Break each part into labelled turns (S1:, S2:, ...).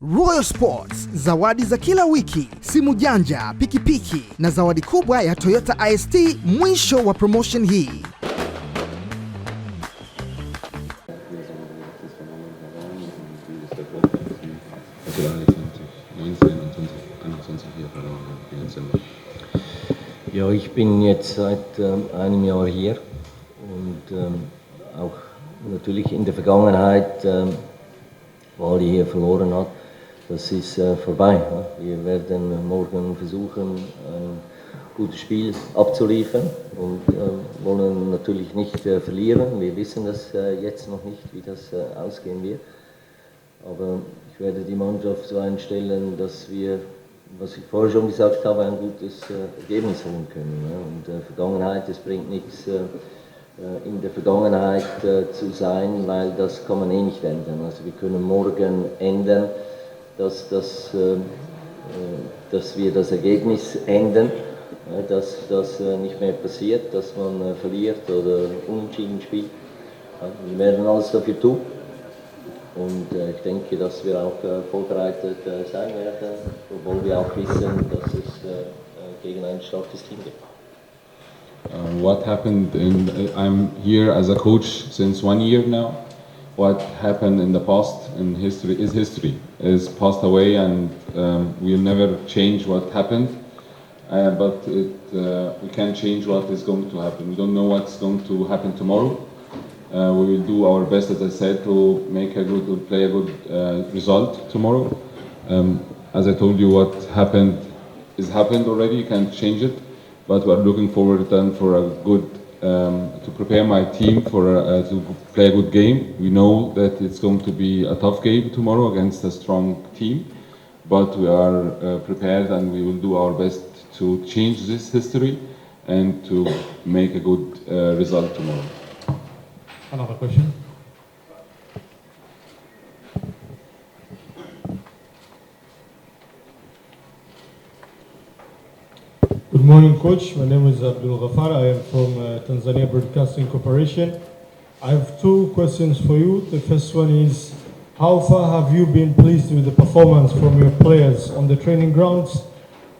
S1: Royal Sports, zawadi za kila wiki, simu janja, pikipiki na zawadi kubwa ya Toyota IST mwisho wa promotion hii.
S2: Ja, ich bin jetzt seit einem Jahr hier und auch natürlich in der Vergangenheit, wo Ahly hier verloren hat, das ist vorbei. Wir werden morgen versuchen, ein gutes Spiel abzuliefern und wollen natürlich nicht verlieren. Wir wissen das jetzt noch nicht, wie das ausgehen wird. Aber ich werde die Mannschaft so einstellen, dass wir, was ich vorher schon gesagt habe, ein gutes Ergebnis holen können. Und Vergangenheit, es bringt nichts, in der Vergangenheit zu sein, weil das kann man eh nicht ändern. Also wir können morgen ändern, dass wir das Ergebnis ändern, dass das nicht mehr passiert, dass man verliert oder unentschieden spielt. Wir werden alles dafür tun. Und ich denke, dass wir auch vorbereitet sein werden, obwohl wir auch wissen, dass es gegen ein starkes Team gibt.
S3: What happened I'm here as a coach since 1 year now. What happened in the past in history is passed away, and we'll never change what happened, but we can change what is going to happen. We don't know what's going to happen tomorrow. We will do our best, as I said, to play a good result tomorrow. As I told you, what happened is happened already. You can't change it. But we're looking forward then for a good, to prepare my team for to play a good game. We know that it's going to be a tough game tomorrow against a strong team, but we are prepared and we will do our best to change this history and to make a good result tomorrow.
S4: Another question. Good morning, Coach. My name is Abdul Ghafar. I am from Tanzania Broadcasting Corporation. I have two questions for you. The first one is, how far have you been pleased with the performance from your players on the training grounds?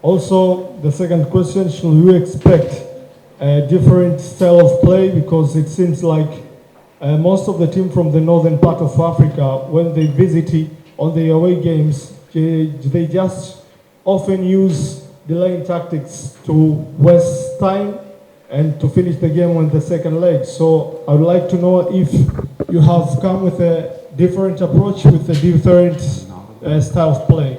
S4: Also, the second question, should you expect a different style of play? Because it seems like most of the team from the northern part of Africa, when they visit on the away games, they just often use delaying tactics to waste time and to finish the game on the second leg. So I would like to know if you have come with a different approach, with a different style of play.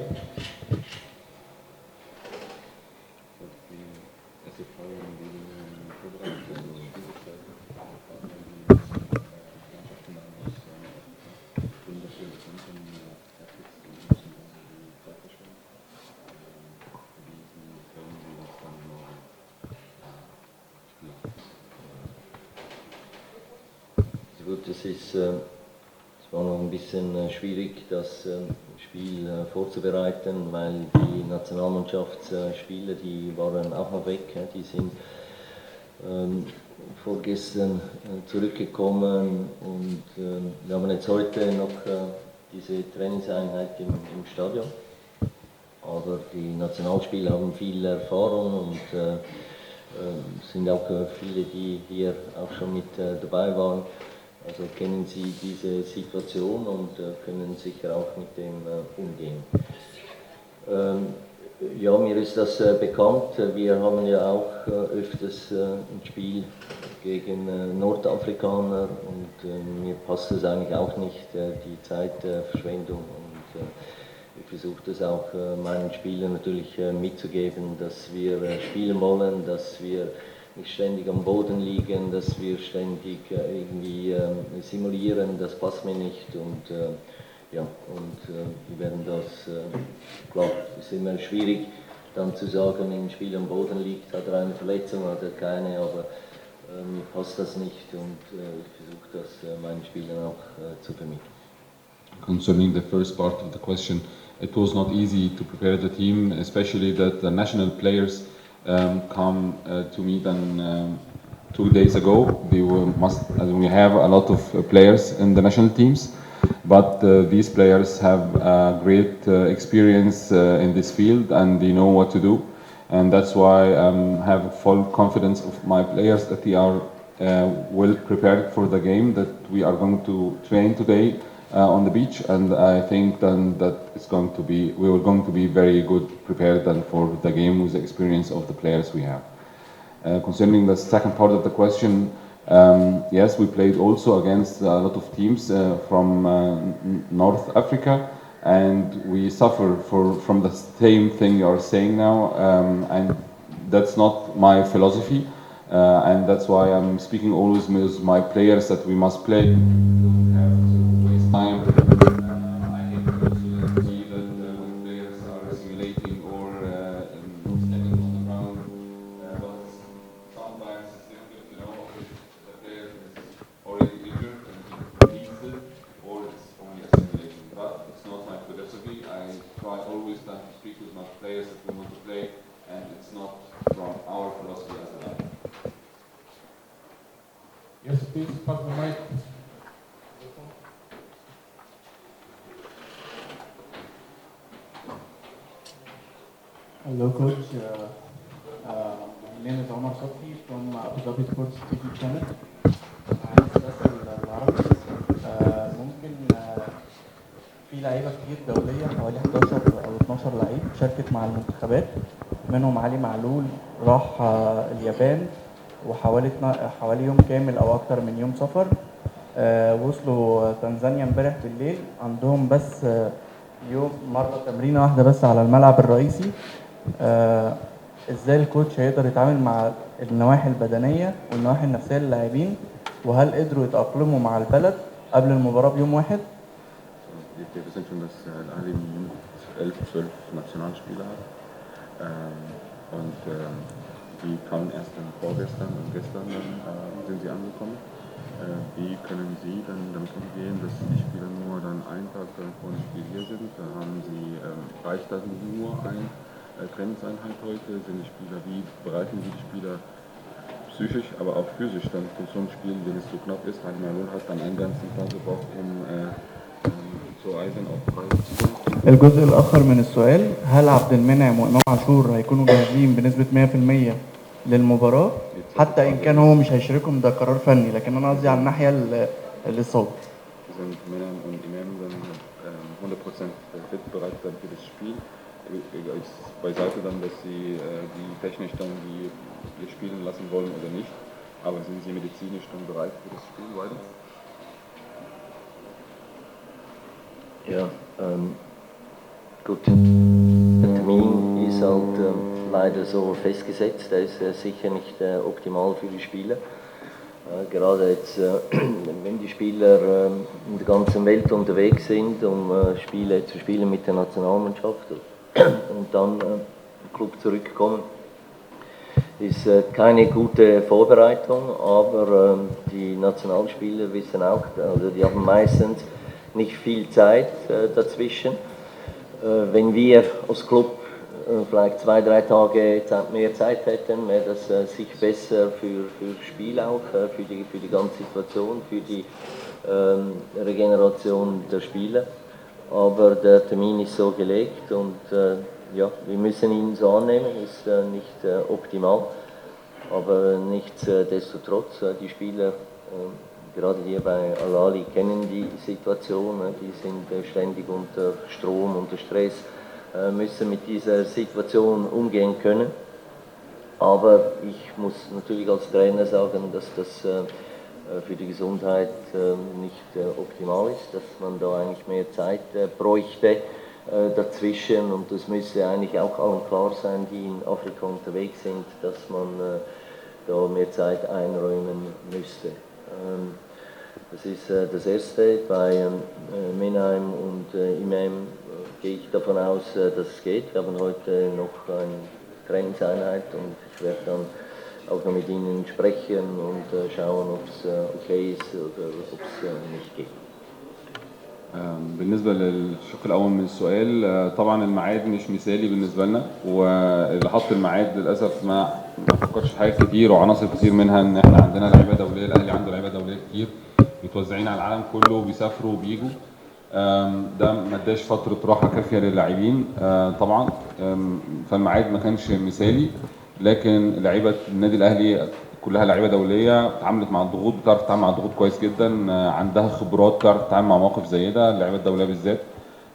S2: Gut, es war noch ein bisschen schwierig, das Spiel vorzubereiten, weil die Nationalmannschaftsspieler, die waren auch noch weg, die sind vorgestern zurückgekommen und wir haben jetzt heute noch diese Trainingseinheit im Stadion. Aber die Nationalspieler haben viel Erfahrung und sind auch viele, die hier auch schon mit dabei waren. Also kennen Sie diese Situation und können sicher auch mit dem umgehen. Ja, mir ist das bekannt. Wir haben ja auch öfters ein Spiel gegen Nordafrikaner und mir passt das eigentlich auch nicht, die Zeitverschwendung. Und ich versuche das auch meinen Spielern natürlich mitzugeben, dass wir spielen wollen, dass wir nicht ständig am Boden liegen, dass wir ständig irgendwie simulieren, das passt mir nicht und ja, und wir werden das, klar, es ist immer schwierig dann zu sagen, wenn ein Spieler am Boden liegt, hat er eine Verletzung, hat er keine, aber mir passt das nicht und ich versuche das meinen Spielern auch zu vermitteln.
S3: Concerning the first part of the question, it was not easy to prepare the team, especially that the national players come to me than 2 days ago. We have a lot of players in the national teams, But these players have great experience in this field and they know what to do. And that's why I have full confidence of my players that they are well prepared for the game that we are going to train today on the beach. And I think then that we are going to be very good prepared then for the game with the experience of the players we have. Concerning the second part of the question, yes, we played also against a lot of teams from North Africa, and we suffer from the same thing you are saying now, and that's not my philosophy, and that's why I'm speaking always with my players that we must play. We don't have to waste time. I hate also see that when players are simulating or standing on the ground, but sometimes it's difficult to know if the player is already injured and he needs it, or it's only a simulation. But it's not my philosophy. I try always to speak with my players that we want to play, and it's not from our philosophy as a line.
S4: Yes, please, pass the mic.
S5: Hello, Coach. My name is Omar Safi from Abu Dhabi Sports TV channel. عايز أسأل العربي ممكن في لعيبة كتير دولية حوالي 11 أو 12 لعيب شاركت مع المنتخبات، منهم علي معلول راح اليابان وحوالي يوم كامل أو أكتر من يوم سفر. وصلوا تنزانيا امبارح بالليل، عندهم بس يوم مرة تمرينة واحدة بس على الملعب الرئيسي. ازاي الكوتش هيقدر يتعامل مع النواحي البدنية والنواحي النفسية للاعبين، وهل قدروا يتأقلموا مع البلد قبل المباراة بيوم واحد؟
S3: Wir wissen schon, dass Ahly 12 Nationalspieler hat. Die kamen erst dann vorgestern und gestern sind sie angekommen. Wie können Sie dann damit umgehen, dass die Spieler nur dann einen Tag vor dem Spiel hier sind? Reicht das nur ein Trainingseinheit heute? Sind die Spieler, wie bereiten Sie die Spieler psychisch, aber auch physisch dann für so ein Spiel, wenn es so knapp ist? Ali Malul hat dann einen ganzen Tag gebraucht, zu eisen auf frei zu kommen.
S5: الجزء الآخر من السؤال، هل عبد المنعم وإمام عاشور هيكونوا جاهزين بنسبة 100% للمباراة؟ حتى إن كان هو مش هيشاركهم ده قرار فني، لكن أنا قصدي على الناحية الإصابة.
S3: Sind Männer und Imam dann 100% fit bereit dann für das Spiel? Beiseite dann, dass sie die technisch dann die spielen lassen wollen oder nicht, aber sind sie medizinisch dann bereit für das Spiel weiter?
S2: Ja, gut, der Termin ist halt leider so festgesetzt, der ist sicher nicht optimal für die Spieler. Gerade jetzt, wenn die Spieler in der ganzen Welt unterwegs sind, um Spiele zu spielen mit der Nationalmannschaft und dann im Club zurückkommen, ist keine gute Vorbereitung, aber die Nationalspieler wissen auch, also die haben meistens nicht viel Zeit dazwischen. Wenn wir als Club vielleicht 2-3 Tage mehr Zeit hätten, wäre das sicher besser für das Spiel auch, für die ganze Situation, für die Regeneration der Spieler. Aber der Termin ist so gelegt und ja, wir müssen ihn so annehmen, ist nicht optimal, aber nichtsdestotrotz, die Spieler, gerade hier bei Ahly, kennen die Situation, die sind ständig unter Strom, unter Stress, müssen mit dieser Situation umgehen können. Aber ich muss natürlich als Trainer sagen, dass das für die Gesundheit nicht optimal ist, dass man da eigentlich mehr Zeit bräuchte dazwischen, und das müsste eigentlich auch allen klar sein, die in Afrika unterwegs sind, dass man da mehr Zeit einräumen müsste. Das ist das Erste. Bei Menheim und Imam gehe ich davon aus, dass es geht. Wir haben heute noch eine Trainingseinheit und ich werde dann auch noch mit ihnen sprechen und schauen, ob es okay ist oder ob es nicht geht.
S3: بالنسبة للشق الأول من السؤال، طبعا الميعاد مش مثالي بالنسبة لنا، واللي حط الميعاد للأسف ما فكرش في حاجات كتير وعناصر كتير، منها إن إحنا عندنا لعيبة دولية، الأهلي عنده لعيبة دولية كتير متوزعين على العالم كله وبيسافروا وبيجوا، ده ما اداش فتره راحه كافيه للاعبين طبعا. فالميعاد ما كانش مثالي، لكن لعيبه النادي الاهلي كلها لعيبه دوليه، اتعاملت مع الضغوط، بتعرف تتعامل مع الضغوط كويس جدا، عندها خبرات، بتعرف تتعامل مع مواقف زي ده. اللعيبه الدوليه بالذات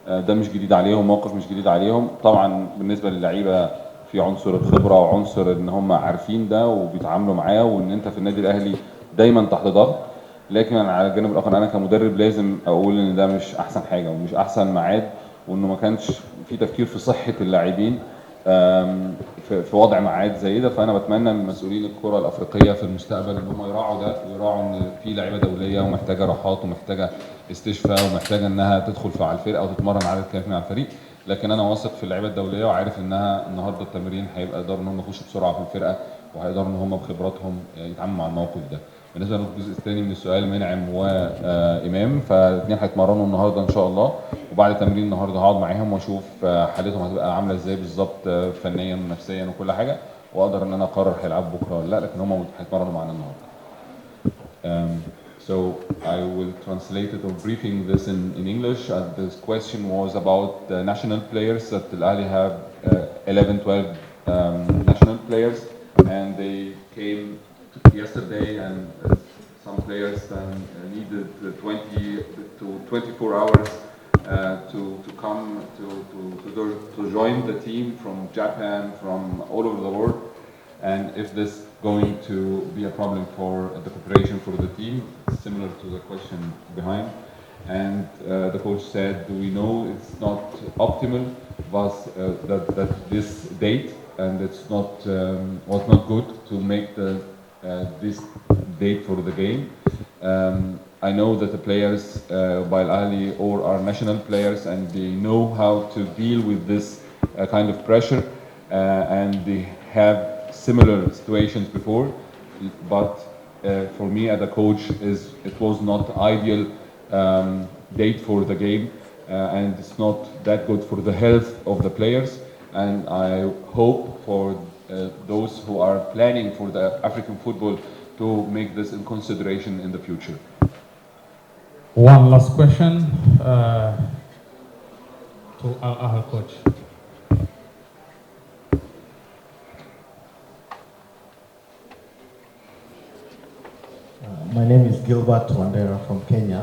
S3: ده مش جديد عليهم، موقف مش جديد عليهم. طبعا بالنسبه للعيبه في عنصر الخبره وعنصر ان هم عارفين ده وبيتعاملوا معاه، وان انت في النادي الاهلي دايما تحت ضغط. لكن على الجانب الاخر انا كمدرب لازم اقول ان ده مش احسن حاجه ومش احسن ميعاد، وانه ما كانش في تفكير في صحه اللاعبين في وضع ميعاد زي ده. فانا بتمنى من مسؤولين الكره الافريقيه في المستقبل ان هم يراعوا ده، ويراعوا ان في لعيبه دوليه ومحتاجه راحات ومحتاجه استشفاء ومحتاجه انها تدخل على الفرقه وتتمرن عدد كافي مع الفريق. لكن انا واثق في اللعيبه الدوليه وعارف انها النهارده التمرين هيبقى يقدروا ان هم يخشوا بسرعه في الفرقه، وهيقدروا ان هم بخبراتهم يتعاملوا مع الموقف ده. بالنسبه للجزء الثاني من السؤال، منعم وامام، فالاثنين هيتمرنوا النهارده ان شاء الله، وبعد تمرين النهارده هقعد معاهم واشوف حالتهم هتبقى عامله ازاي بالظبط فنيا ونفسيا وكل حاجه، واقدر ان انا اقرر هيلعبوا بكره ولا لا، لكن هم هيتمرنوا معانا النهارده. So I will translate it or briefing this in English. This question was about the national players that Al Ahly have 11, 12 national players, and they came yesterday, and some players needed 20 to 24 hours to come to join the team from Japan, from all over the world. And if this going to be a problem for the preparation for the team, similar to the question behind. And the coach said, we know it's not optimal, but that this date, and it's not was not good to make this date for the game. I know that the players by Al Ahly or are national players, and they know how to deal with this kind of pressure, and they have similar situations before. But for me as a coach, it was not ideal date for the game, and it's not that good for the health of the players. And I hope for those who are planning for the African football to make this in consideration in the future.
S6: One last question to our coach.
S7: My name is Gilbert Wandera from Kenya.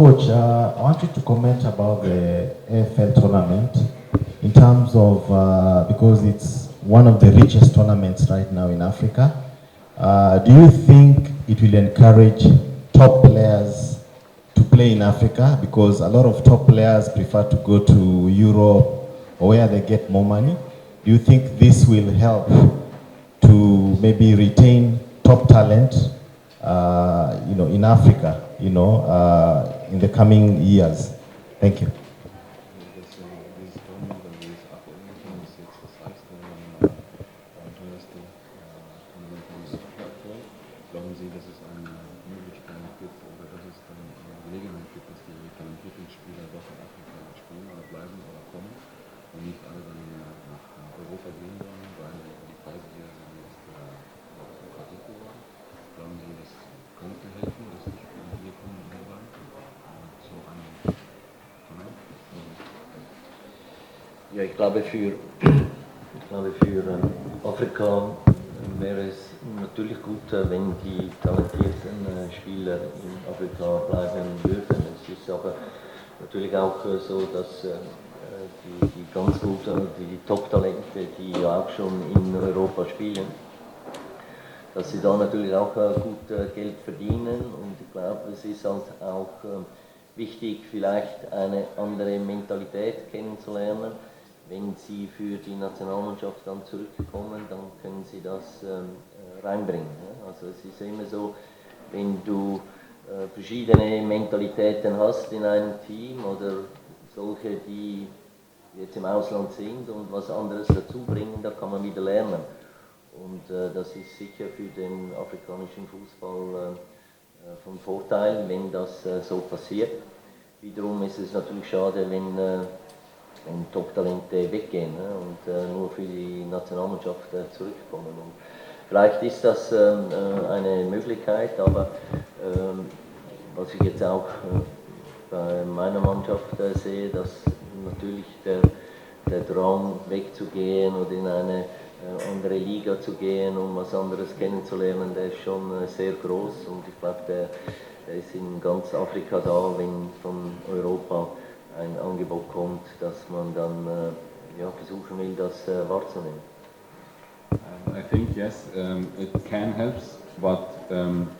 S7: Coach, I want you to comment about the AFL tournament in terms of, because it's one of the richest tournaments right now in Africa. Do you think it will encourage top players to play in Africa? Because a lot of top players prefer to go to Europe or where they get more money. Do you think this will help to maybe retain top talent in Africa, in the coming years? Thank you.
S3: Glauben Sie, dass es eine Möglichkeit gibt oder dass es dann eine Gelegenheit gibt, dass die talentierten Spieler doch in Afrika spielen oder bleiben oder kommen und nicht alle dann nach Europa gehen wollen, weil die Preise hier sind jetzt lukrativ geworden? Glauben Sie, das könnte helfen, dass die Spieler hier kommen und hier bleiben? So ein Comment?
S2: Ja, ich glaube für Afrika wäre es natürlich gut, wenn die talentierten Spieler in Afrika bleiben würden. Es ist aber natürlich auch so, dass die ganz guten, die Top-Talente, die ja auch schon in Europa spielen, dass sie da natürlich auch gut Geld verdienen. Und ich glaube, es ist halt auch wichtig, vielleicht eine andere Mentalität kennenzulernen. Wenn sie für die Nationalmannschaft dann zurückkommen, dann können sie das reinbringen. Also es ist immer so, wenn du verschiedene Mentalitäten hast in einem Team oder solche, die jetzt im Ausland sind und was anderes dazu bringen, da kann man wieder lernen. Und das ist sicher für den afrikanischen Fußball von Vorteil, wenn das so passiert. Wiederum ist es natürlich schade, wenn Top-Talente weggehen und nur für die Nationalmannschaft zurückkommen. Und vielleicht ist das eine Möglichkeit, aber was ich jetzt auch bei meiner Mannschaft sehe, dass natürlich der Drang wegzugehen oder in eine andere Liga zu gehen, um was anderes kennenzulernen, der ist schon sehr groß und ich glaube, der ist in ganz Afrika da, wenn von Europa ein Angebot kommt, dass man dann versuchen will, das wahrzunehmen.
S3: I think yes, it can help, but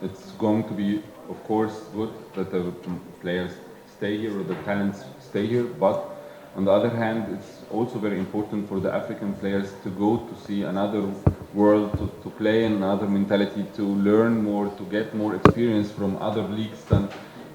S3: it's going to be, of course, good that the players stay here or the talents stay here. But on the other hand, it's also very important for the African players to go to see another world, to play in another mentality, to learn more, to get more experience from other leagues than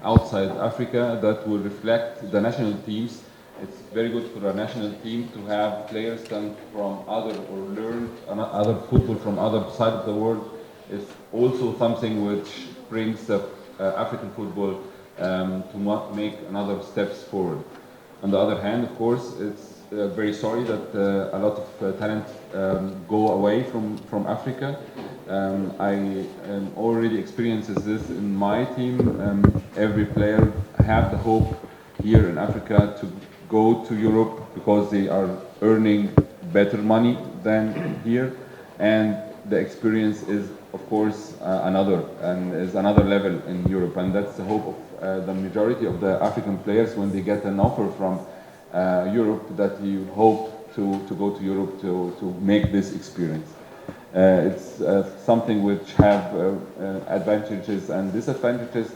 S3: outside Africa. That will reflect the national teams. It's very good for a national team to have players come from other or learn other football from other side of the world. It's also something which brings the African football to make another steps forward. On the other hand, of course, it's very sorry that a lot of talent go away from Africa. I already experiences this in my team. Every player have the hope here in Africa to go to Europe because they are earning better money than here, and the experience is, of course, another level in Europe, and that's the hope of the majority of the African players when they get an offer from Europe, that you hope to go to Europe to make this experience. It's something which have advantages and disadvantages,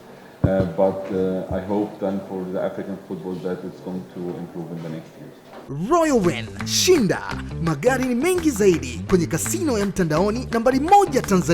S3: but I hope then for the African football that it's going to improve in the next years.
S1: Royal Win, Shinda, magari ni mengi zaidi kwenye kasino ya mtandaoni nambari 1 Tanzania.